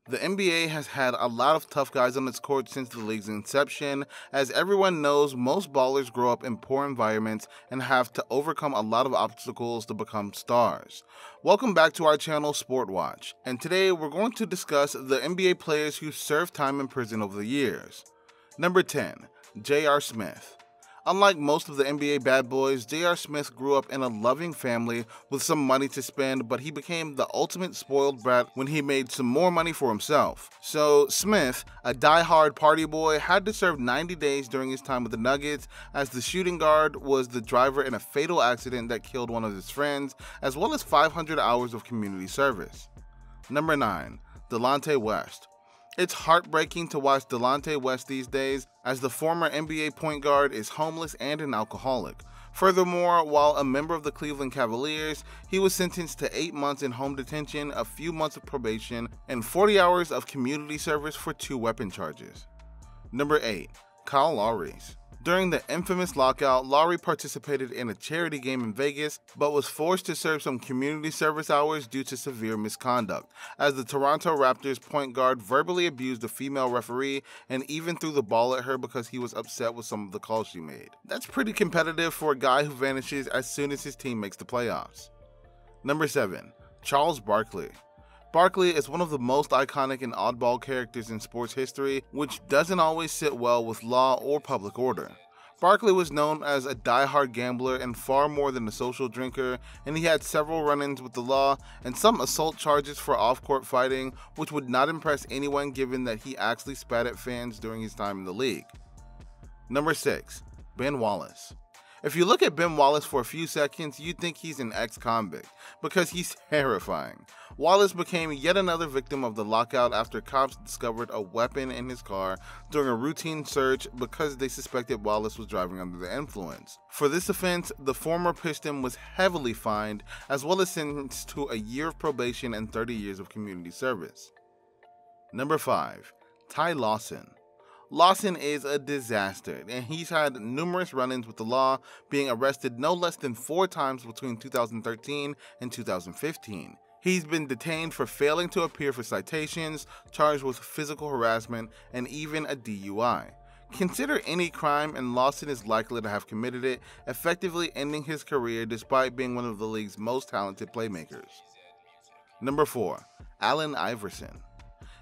The NBA has had a lot of tough guys on its court since the league's inception. As everyone knows, most ballers grow up in poor environments and have to overcome a lot of obstacles to become stars. Welcome back to our channel, Sport Watch, and today we're going to discuss the NBA players who served time in prison over the years. Number 10. J.R. Smith. Unlike most of the NBA bad boys, J.R. Smith grew up in a loving family with some money to spend, but he became the ultimate spoiled brat when he made some more money for himself. So Smith, a die-hard party boy, had to serve 90 days during his time with the Nuggets, as the shooting guard was the driver in a fatal accident that killed one of his friends, as well as 500 hours of community service. Number 9. Delonte West. It's heartbreaking to watch Delonte West these days, as the former NBA point guard is homeless and an alcoholic. Furthermore, while a member of the Cleveland Cavaliers, he was sentenced to 8 months in home detention, a few months of probation, and 40 hours of community service for 2 weapon charges. Number 8. Kyle Lowry. During the infamous lockout, Lowry participated in a charity game in Vegas, but was forced to serve some community service hours due to severe misconduct, as the Toronto Raptors point guard verbally abused a female referee and even threw the ball at her because he was upset with some of the calls she made. That's pretty competitive for a guy who vanishes as soon as his team makes the playoffs. Number 7. Charles Barkley. Barkley is one of the most iconic and oddball characters in sports history, which doesn't always sit well with law or public order. Barkley was known as a die-hard gambler and far more than a social drinker, and he had several run-ins with the law and some assault charges for off-court fighting, which would not impress anyone given that he actually spat at fans during his time in the league. Number 6. Ben Wallace. If you look at Ben Wallace for a few seconds, you'd think he's an ex-convict, because he's terrifying. Wallace became yet another victim of the lockout after cops discovered a weapon in his car during a routine search because they suspected Wallace was driving under the influence. For this offense, the former Piston was heavily fined, as well as sentenced to a year of probation and 30 years of community service. Number 5. Ty Lawson. Lawson is a disaster, and he's had numerous run-ins with the law, being arrested no less than 4 times between 2013 and 2015. He's been detained for failing to appear for citations, charged with physical harassment, and even a DUI. Consider any crime and Lawson is likely to have committed it, effectively ending his career despite being one of the league's most talented playmakers. Number 4. Allen Iverson.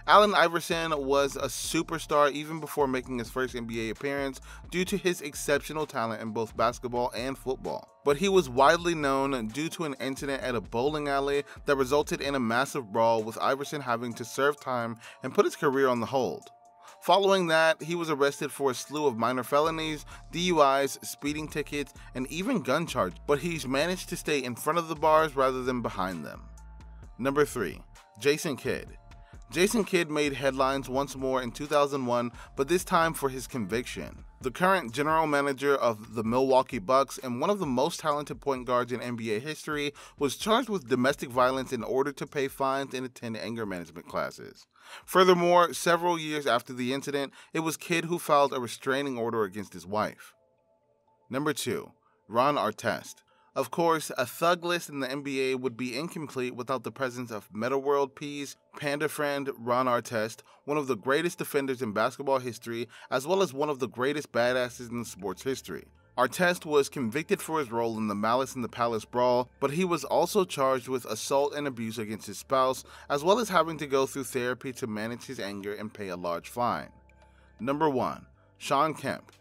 Allen Iverson was a superstar even before making his first NBA appearance due to his exceptional talent in both basketball and football. But he was widely known due to an incident at a bowling alley that resulted in a massive brawl, with Iverson having to serve time and put his career on the hold. Following that, he was arrested for a slew of minor felonies, DUIs, speeding tickets, and even gun charges, but he's managed to stay in front of the bars rather than behind them. Number 3. Jason Kidd. Jason Kidd made headlines once more in 2001, but this time for his conviction. The current general manager of the Milwaukee Bucks and one of the most talented point guards in NBA history was charged with domestic violence in order to pay fines and attend anger management classes. Furthermore, several years after the incident, it was Kidd who filed a restraining order against his wife. Number 2. Ron Artest. Of course, a thug list in the NBA would be incomplete without the presence of Metta World Peace, Panda Friend Ron Artest, one of the greatest defenders in basketball history, as well as one of the greatest badasses in sports history. Artest was convicted for his role in the Malice in the Palace brawl, but he was also charged with assault and abuse against his spouse, as well as having to go through therapy to manage his anger and pay a large fine. Number 1. Shawn Kemp.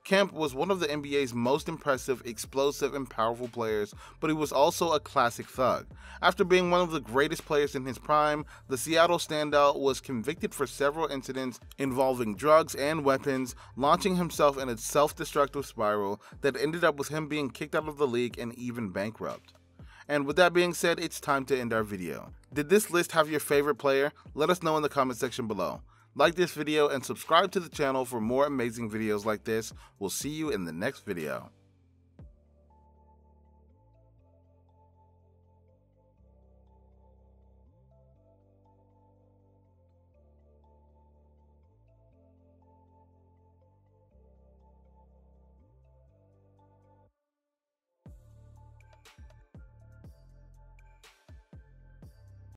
Kemp was one of the NBA's most impressive, explosive, and powerful players, but he was also a classic thug. After being one of the greatest players in his prime, the Seattle standout was convicted for several incidents involving drugs and weapons, launching himself in a self-destructive spiral that ended up with him being kicked out of the league and even bankrupt. And with that being said, it's time to end our video. Did this list have your favorite player? Let us know in the comment section below. Like this video and subscribe to the channel for more amazing videos like this. We'll see you in the next video.